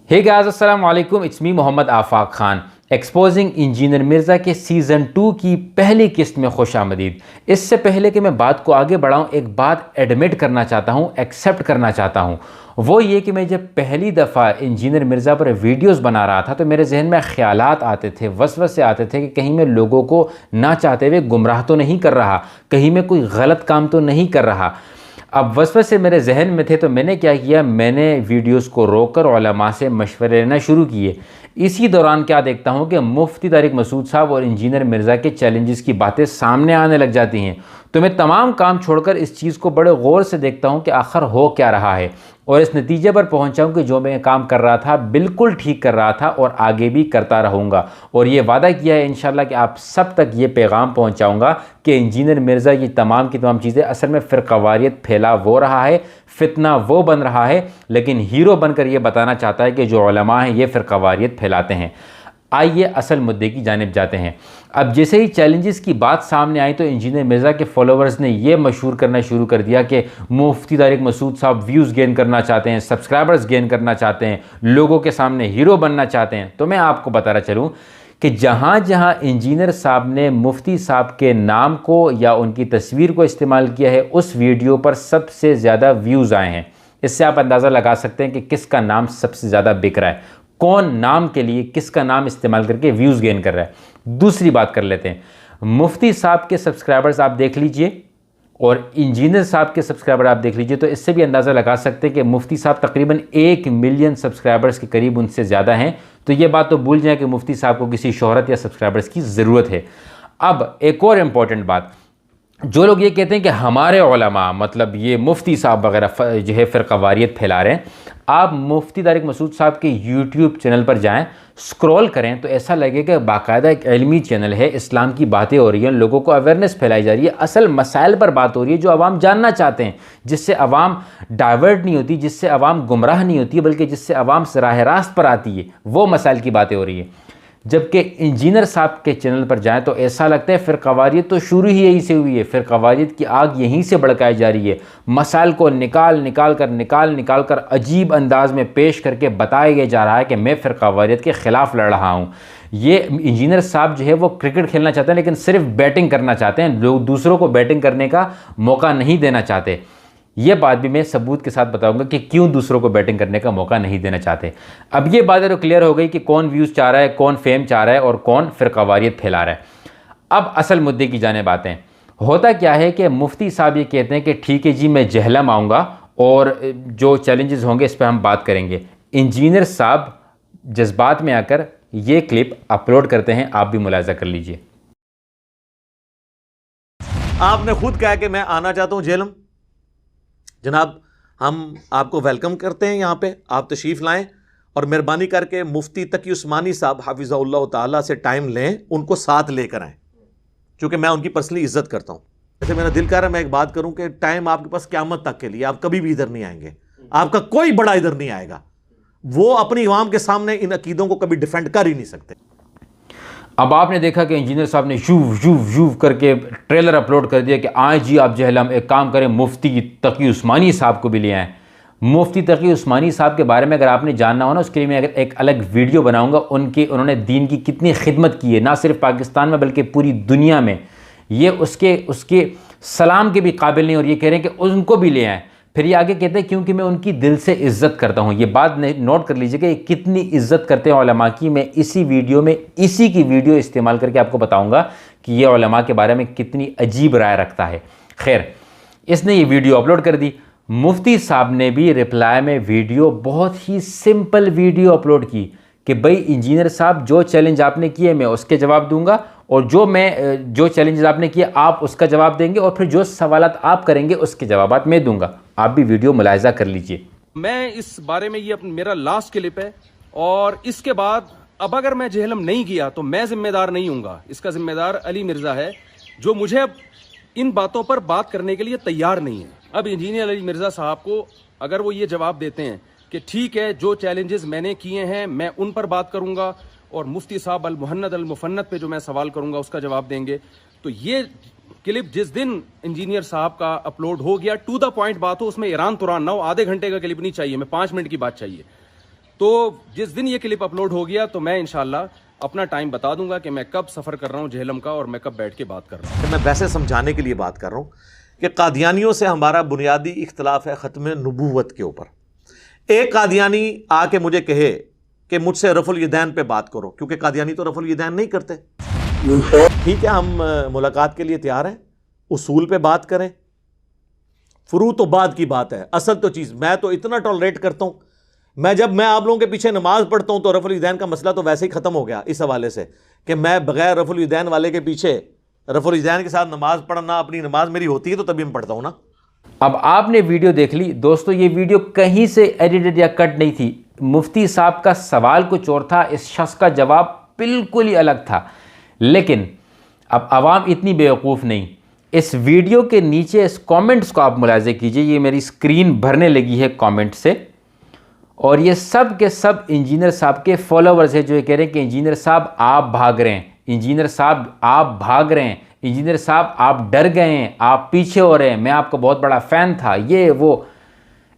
हे guys, अस्सलाम वालेकुम। It's me Mohammad Afaq Khan. Exposing engineer Mirza के सीज़न 2 की पहली किस्त में खुश आमदीद। इससे पहले कि मैं बात को आगे बढ़ाऊँ, एक बात एडमिट करना चाहता हूँ, एक्सेप्ट करना चाहता हूँ। वो ये कि मैं जब पहली दफ़ा इंजीनियर मिर्ज़ा पर वीडियोस बना रहा था तो मेरे जहन में ख़यालात आते थे, वसवसे आते थे कि कहीं मैं लोगों को ना चाहते हुए गुमराह तो नहीं कर रहा, कहीं मैं कोई गलत काम तो नहीं कर रहा। अब वसवसे मेरे जहन में थे तो मैंने क्या किया, मैंने वीडियोस को रोककर उलमा से मशवरे लेना शुरू किए। इसी दौरान क्या देखता हूँ कि मुफ्ती तारिक मसूद साहब और इंजीनियर मिर्ज़ा के चैलेंजेस की बातें सामने आने लग जाती हैं। तो मैं तमाम काम छोड़कर इस चीज़ को बड़े गौर से देखता हूँ कि आखिर हो क्या रहा है, और इस नतीजे पर पहुँचा हूँ कि जो मैं काम कर रहा था बिल्कुल ठीक कर रहा था और आगे भी करता रहूँगा। और ये वादा किया है इंशाल्लाह कि आप सब तक ये पैगाम पहुँचाऊँगा कि इंजीनियर मिर्ज़ा की तमाम चीज़ें असल में फ़िरक़ावारियत फैला वो रहा है, फितना वो बन रहा है, लेकिन हीरो बनकर ये बताना चाहता है कि जो उलमा हैं ये फ़िरक़ावारियत फैलाते हैं। आइए असल मुद्दे की जानिब जाते हैं। अब जैसे ही चैलेंजेस की बात सामने आई तो इंजीनियर मिर्ज़ा के फॉलोअर्स ने ये मशहूर करना शुरू कर दिया कि मुफ्ती तारिक मसूद साहब व्यूज़ गेन करना चाहते हैं, सब्सक्राइबर्स गेन करना चाहते हैं, लोगों के सामने हीरो बनना चाहते हैं। तो मैं आपको बताना चलूँ कि जहाँ जहाँ इंजीनियर साहब ने मुफ्ती साहब के नाम को या उनकी तस्वीर को इस्तेमाल किया है, उस वीडियो पर सबसे ज़्यादा व्यूज़ आए हैं। इससे आप अंदाज़ा लगा सकते हैं कि किसका नाम सबसे ज़्यादा बिक रहा है, कौन नाम के लिए किसका नाम इस्तेमाल करके व्यूज़ गेन कर रहा है। दूसरी बात कर लेते हैं, मुफ्ती साहब के सब्सक्राइबर्स आप देख लीजिए और इंजीनियर साहब के सब्सक्राइबर आप देख लीजिए, तो इससे भी अंदाज़ा लगा सकते हैं कि मुफ्ती साहब तकरीबन 1 मिलियन सब्सक्राइबर्स के करीब उनसे ज़्यादा हैं। तो ये बात तो भूल जाएं कि मुफ्ती साहब को किसी शोहरत या सब्सक्राइबर्स की ज़रूरत है। अब एक और इम्पॉर्टेंट बात, जो लोग ये कहते हैं कि हमारे उलमा मतलब ये मुफ्ती साहब वगैरह जो है फ़िरक़ावारियत फैला रहे हैं, आप मुफ्ती तारिक मसूद साहब के यूट्यूब चैनल पर जाएं, स्क्रॉल करें तो ऐसा लगेगा कि बाकायदा एक इल्मी चैनल है, इस्लाम की बातें हो रही हैं, लोगों को अवेयरनेस फैलाई जा रही है, असल मसाइल पर बात हो रही है जो आवाम जानना चाहते हैं, जिससे आवाम डाइवर्ट नहीं होती, जिससे आवाम गुमराह नहीं होती, बल्कि जिससे आवाम राह रास्त पर आती है, वो मसाइल की बातें हो रही है। जबकि इंजीनियर साहब के चैनल पर जाएं तो ऐसा लगता है फ़िरक़ावारियत तो शुरू ही यहीं से हुई है, फ़िरक़ावारियत की आग यहीं से भड़काई जा रही है। मसाइल को निकाल कर अजीब अंदाज में पेश करके बताया जा रहा है कि मैं फ़िरक़ावारियत के ख़िलाफ़ लड़ रहा हूँ। ये इंजीनियर साहब जो है वो क्रिकेट खेलना चाहते हैं, लेकिन सिर्फ बैटिंग करना चाहते हैं, लोग दूसरों को बैटिंग करने का मौका नहीं देना चाहते। ये बात भी मैं सबूत के साथ बताऊंगा कि क्यों दूसरों को बैटिंग करने का मौका नहीं देना चाहते। अब ये बातें तो क्लियर हो गई कि कौन व्यूज़ चाह रहा है, कौन फेम चाह रहा है और कौन फ़िरक़ावारियत फैला रहा है। अब असल मुद्दे की जानिब आते हैं। होता क्या है कि मुफ्ती साहब ये कहते हैं कि ठीक है जी, मैं जहलम आऊँगा और जो चैलेंजेस होंगे इस पर हम बात करेंगे। इंजीनियर साहब जज्बात में आकर ये क्लिप अपलोड करते हैं, आप भी मुलाहिज़ा कर लीजिए। आपने खुद कहा कि मैं आना चाहता हूँ जेलम। जनाब, हम आपको वेलकम करते हैं, यहाँ पे आप तशरीफ़ लाएं और मेहरबानी करके मुफ्ती तकी उस्मानी साहब हाफिज़हुल्लाह ताला से टाइम लें, उनको साथ लेकर आएँ, क्योंकि मैं उनकी पर्सनली इज्जत करता हूँ। जैसे मेरा दिल कर रहा है मैं एक बात करूँ कि टाइम आपके पास क़यामत तक के लिए, आप कभी भी इधर नहीं आएंगे, आपका कोई बड़ा इधर नहीं आएगा, वो अपनी अवाम के सामने इन अकीदों को कभी डिफेंड कर ही नहीं सकते। अब आपने देखा कि इंजीनियर साहब ने जूव करके ट्रेलर अपलोड कर दिया कि आए जी आप जहलम, एक काम करें मुफ्ती तकी उस्मानी साहब को भी ले आएँ। मुफ्ती तकी उस्मानी साहब के बारे में अगर आपने जानना हो ना, उसके लिए मैं अगर एक अलग वीडियो बनाऊंगा, उन्होंने दीन की कितनी खिदमत की है, ना सिर्फ पाकिस्तान में बल्कि पूरी दुनिया में। ये उसके सलाम के भी काबिल नहीं, और ये कह रहे हैं कि उनको भी ले आएँ। फिर ये आगे कहते हैं क्योंकि मैं उनकी दिल से इज़्ज़त करता हूँ। ये बात नोट कर लीजिए कि कितनी इज़्ज़त करते हैं उलमा की। मैं इसी वीडियो में इसी की वीडियो इस्तेमाल करके आपको बताऊँगा कि ये उलमा के बारे में कितनी अजीब राय रखता है। खैर, इसने ये वीडियो अपलोड कर दी। मुफ्ती साहब ने भी रिप्लाई में वीडियो, बहुत ही सिंपल वीडियो अपलोड की कि भाई इंजीनियर साहब, जो चैलेंज आपने किए मैं उसके जवाब दूंगा, और जो चैलेंजेस आपने किए आप उसका जवाब देंगे, और फिर जो सवालात आप करेंगे उसके जवाबात मैं दूंगा। आप भी वीडियो मुलाहिज़ा कर लीजिए। मैं इस बारे में ये मेरा लास्ट क्लिप है, और इसके बाद अब अगर मैं जहलम नहीं किया तो मैं जिम्मेदार नहीं हूँगा, इसका जिम्मेदार अली मिर्ज़ा है, जो मुझे अब इन बातों पर बात करने के लिए तैयार नहीं है। अब इंजीनियर अली मिर्ज़ा साहब को अगर वो ये जवाब देते हैं कि ठीक है, जो चैलेंजेस मैंने किए हैं मैं उन पर बात करूँगा, और मुफ्ती साहब अल मुहन्नद अल मुफन्नद पे जो मैं सवाल करूँगा उसका जवाब देंगे, तो ये क्लिप जिस दिन इंजीनियर साहब का अपलोड हो गया, टू द पॉइंट बात हो, उसमें ईरान तुरान ना हो, आधे घंटे का क्लिप नहीं चाहिए, मैं 5 मिनट की बात चाहिए। تو جس دن یہ کلپ اپلوڈ ہو گیا تو میں انشاءاللہ اپنا ٹائم بتا دوں گا کہ میں کب سفر کر رہا ہوں جہلم کا اور میں کب بیٹھ کے بات کر رہا ہوں. میں ویسے سمجھانے کے لیے بات کر رہا ہوں کہ قادیانیوں سے ہمارا بنیادی اختلاف ہے ختم نبوت کے اوپر. ایک قادیانی آ کے مجھے کہے کہ مجھ سے رفع الیدین پہ بات کرو، کیونکہ قادیانی تو رفع الیدین نہیں کرتے. ٹھیک ہے، ہم ملاقات کے لیے تیار ہیں، اصول پہ بات کریں، فروع تو بعد کی بات ہے، اصل تو چیز میں تو اتنا ٹالریٹ کرتا ہوں. جب میں آپ لوگوں کے پیچھے نماز پڑھتا ہوں تو رفع الیدین کا مسئلہ تو ویسے ہی ختم ہو گیا اس حوالے سے کہ میں بغیر رفع الیدین والے کے پیچھے رفع الیدین کے ساتھ نماز پڑھنا، اپنی نماز میری ہوتی ہے تو تبھی میں پڑھتا ہوں نا. اب آپ نے ویڈیو دیکھ لی دوستو، یہ ویڈیو کہیں سے ایڈیٹڈ یا کٹ نہیں تھی. مفتی صاحب کا سوال کچھ اور تھا، اس شخص کا جواب بالکل ہی الگ تھا. لیکن اب عوام اتنی بیوقوف نہیں. اس ویڈیو کے نیچے اس کامنٹس کو آپ ملاحظہ کیجئے، یہ میری سکرین بھرنے لگی ہے کامنٹ سے، اور یہ سب کے سب انجینئر صاحب کے فالوورز ہیں جو یہ کہہ رہے ہیں کہ انجینئر صاحب آپ بھاگ رہے ہیں، انجینئر صاحب آپ بھاگ رہے ہیں، انجینئر صاحب آپ ڈر گئے ہیں، آپ پیچھے ہو رہے ہیں، میں آپ کا بہت بڑا فین تھا، یہ وہ.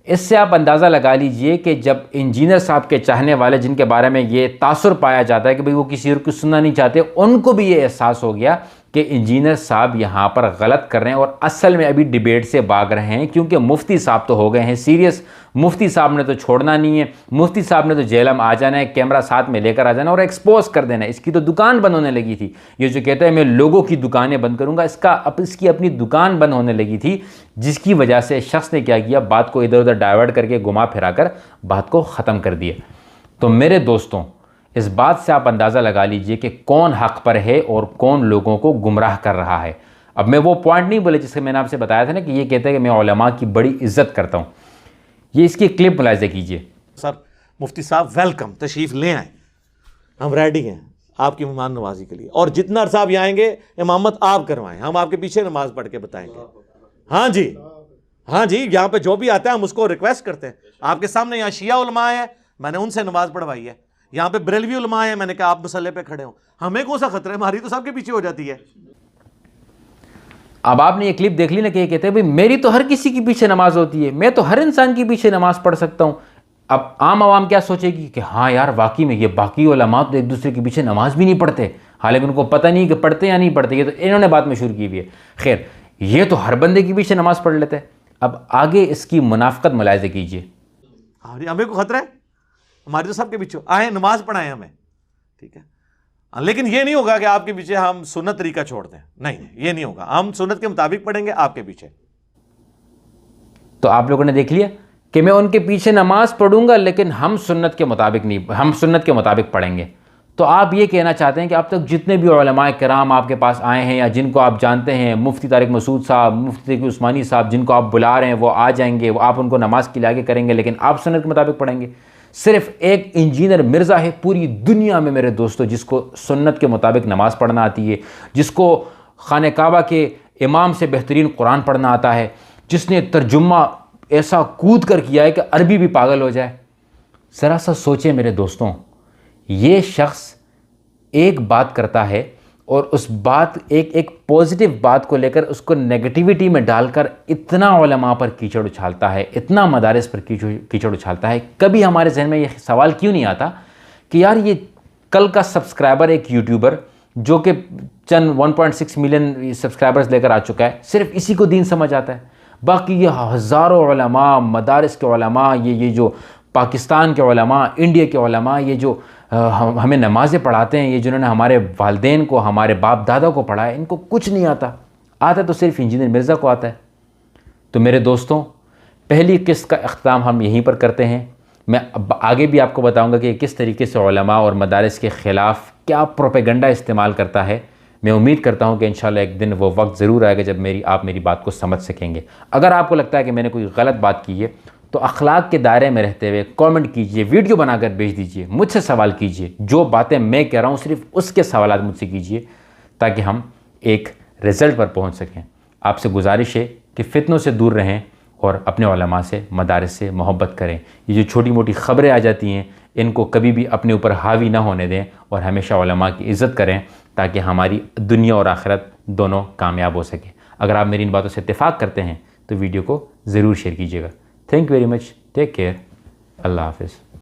اس سے آپ اندازہ لگا لیجئے کہ جب انجینئر صاحب کے چاہنے والے جن کے بارے میں یہ تاثر پایا جاتا ہے کہ بھئی وہ کسی اور کو سننا نہیں چاہتے، ان کو بھی یہ احساس ہو گیا کہ انجینئر صاحب یہاں پر غلط کر رہے ہیں اور اصل میں ابھی ڈیبیٹ سے بھاگ رہے ہیں، کیونکہ مفتی صاحب تو ہو گئے ہیں سیریس. مفتی صاحب نے تو چھوڑنا نہیں ہے، مفتی صاحب نے تو جہلم آ جانا ہے، کیمرہ ساتھ میں لے کر آ جانا اور ایکسپوز کر دینا ہے. اس کی تو دکان بند ہونے لگی تھی. یہ جو کہتا ہے میں لوگوں کی دکانیں بند کروں گا، اس کی اپنی دکان بند ہونے لگی تھی، جس کی وجہ سے شخص نے کیا کیا، بات کو ادھر ادھر ڈائیورٹ کر کے گھما پھرا کر بات کو ختم کر دیا. تو میرے دوستوں، اس بات سے آپ اندازہ لگا لیجئے کہ کون حق پر ہے اور کون لوگوں کو گمراہ کر رہا ہے. اب میں وہ پوائنٹ نہیں بولے جس سے میں نے آپ سے بتایا تھا نا کہ یہ کہتا ہے کہ میں علماء کی بڑی عزت کرتا ہوں. یہ اس کی کلپ ملاحظہ کیجئے. سر مفتی صاحب ویلکم، تشریف لے آئیں، ہم ریڈی ہیں آپ کی مہمان نوازی کے لیے، اور جتنا عرصہ آپ آئیں گے امامت آپ کروائیں، ہم آپ کے پیچھے نماز پڑھ کے بتائیں گے. ہاں جی، ہاں جی، یہاں پہ جو بھی آتا ہے ہم اس کو ریکویسٹ کرتے ہیں. آپ کے سامنے یہاں شیعہ علماء ہیں، میں نے ان سے نماز پڑھوائی ہے. یہاں پہ بریلوی علماء ہیں، میں نے کہا آپ مسئلے پہ کھڑے ہوں. ہمیں کون سا خطرہ ہے، ہماری تو سب کے پیچھے ہو جاتی ہے. اب آپ نے یہ کلپ دیکھ لی نا کہ یہ کہتے ہیں بھئی میری تو ہر کسی کے پیچھے نماز ہوتی ہے، میں تو ہر انسان کے پیچھے نماز پڑھ سکتا ہوں. اب عام عوام کیا سوچے گی کہ ہاں یار واقعی میں یہ باقی علماء تو ایک دوسرے کے پیچھے نماز بھی نہیں پڑھتے، حالانکہ ان کو پتہ نہیں کہ پڑھتے یا نہیں پڑھتے. یہ تو انہوں نے بات مشہور کی ہوئی ہے. خیر، یہ تو ہر بندے کے پیچھے نماز پڑھ لیتے ہیں. اب آگے اس کی منافقت ملاحظہ کیجئے. ہمیں کو خطرہ ہے، ہماری تو سب کے پیچھے آئیں نماز پڑھائیں ہمیں، ٹھیک ہے. لیکن یہ نہیں ہوگا کہ آپ کے پیچھے ہم سنت طریقہ چھوڑ دیں، نہیں یہ نہیں ہوگا. ہم سنت کے مطابق پڑھیں گے آپ کے پیچھے. تو آپ لوگوں نے دیکھ لیا کہ میں ان کے پیچھے نماز پڑھوں گا لیکن ہم سنت کے مطابق نہیں، ہم سنت کے مطابق پڑھیں گے. تو آپ یہ کہنا چاہتے ہیں کہ اب تک جتنے بھی علماء کرام آپ کے پاس آئے ہیں یا جن کو آپ جانتے ہیں، مفتی طارق مسعود صاحب، مفتی تقی عثمانی صاحب، جن کو آپ بلا رہے ہیں وہ آ جائیں گے، وہ آپ ان کو نماز کے لیے آگے کریں گے لیکن آپ سنت کے مطابق پڑھیں گے. صرف ایک انجینئر مرزا ہے پوری دنیا میں میرے دوستو جس کو سنت کے مطابق نماز پڑھنا آتی ہے، جس کو خانہ کعبہ کے امام سے بہترین قرآن پڑھنا آتا ہے، جس نے ترجمہ ایسا کود کر کیا ہے کہ عربی بھی پاگل ہو جائے. ذرا سا سوچیں میرے دوستوں، یہ شخص ایک بات کرتا ہے اور اس بات ایک پازیٹیو بات کو لے کر اس کو نیگیٹیوٹی میں ڈال کر اتنا علماء پر کیچڑ اچھالتا ہے، اتنا مدارس پر کیچڑ اچھالتا ہے. کبھی ہمارے ذہن میں یہ سوال کیوں نہیں آتا کہ یار یہ کل کا سبسکرائبر ایک یوٹیوبر جو کہ چند 1.6 ملین سبسکرائبرز لے کر آ چکا ہے، صرف اسی کو دین سمجھ آتا ہے. باقی یہ ہزاروں علماء، مدارس کے علماء، یہ جو پاکستان کے علماء، انڈیا کے علماء، یہ جو ہمیں نمازیں پڑھاتے ہیں، یہ جنہوں نے ہمارے والدین کو، ہمارے باپ دادا کو پڑھایا، ان کو کچھ نہیں آتا. آتا تو صرف انجینئر مرزا کو آتا ہے. تو میرے دوستوں، پہلی قسط کا اختتام ہم یہیں پر کرتے ہیں. میں آگے بھی آپ کو بتاؤں گا کہ کس طریقے سے علماء اور مدارس کے خلاف کیا پروپیگنڈا استعمال کرتا ہے. میں امید کرتا ہوں کہ انشاءاللہ ایک دن وہ وقت ضرور آئے گا جب آپ میری بات کو سمجھ سکیں گے. اگر آپ کو لگتا ہے کہ میں نے کوئی غلط بات کی ہے تو اخلاق کے دائرے میں رہتے ہوئے کامنٹ کیجئے، ویڈیو بنا کر بھیج دیجئے، مجھ سے سوال کیجئے. جو باتیں میں کہہ رہا ہوں صرف اس کے سوالات مجھ سے کیجئے تاکہ ہم ایک رزلٹ پر پہنچ سکیں. آپ سے گزارش ہے کہ فتنوں سے دور رہیں اور اپنے علماء سے، مدارس سے محبت کریں. یہ جو چھوٹی موٹی خبریں آ جاتی ہیں ان کو کبھی بھی اپنے اوپر حاوی نہ ہونے دیں اور ہمیشہ علماء کی عزت کریں تاکہ ہماری دنیا اور آخرت دونوں کامیاب ہو سکے. اگر آپ میری ان باتوں سے اتفاق کرتے ہیں تو ویڈیو کو ضرور شیئر کیجیے گا. Thank you very much. Take care. اللہ حافظ.